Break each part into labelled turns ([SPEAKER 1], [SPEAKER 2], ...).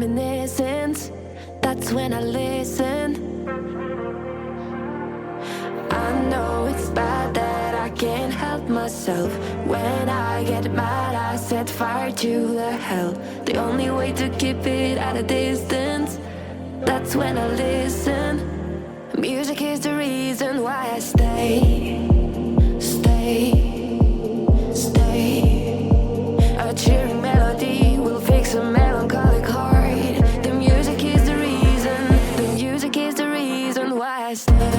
[SPEAKER 1] reminiscence. That's when I listen. I know it's bad that I can't help myself. When I get mad, I set fire to the hell. The only way to keep it at a distance, that's when I listen. Music is the reason why I stay. A cheering melody will fix a melancholic heart. The music is the reason. The music is the reason why I stay.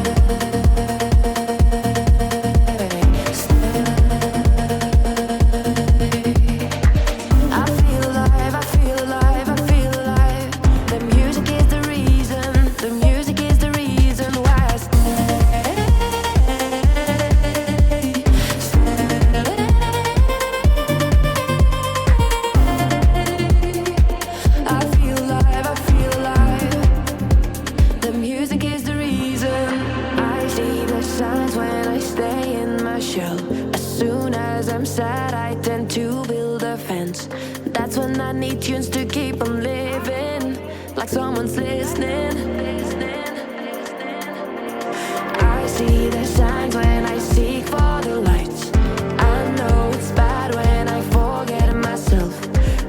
[SPEAKER 1] That's when I need tunes to keep on living, like someone's listening. I see the signs when I seek for the lights. I know it's bad when I forget myself.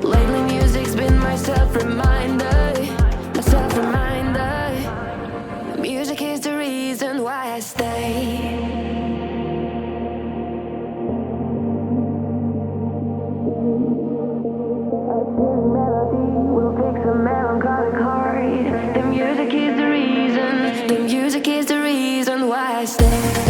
[SPEAKER 1] Lately music's been my self-reminder, my self-reminder. Music is the reason why I stay. The music is the reason why I stay.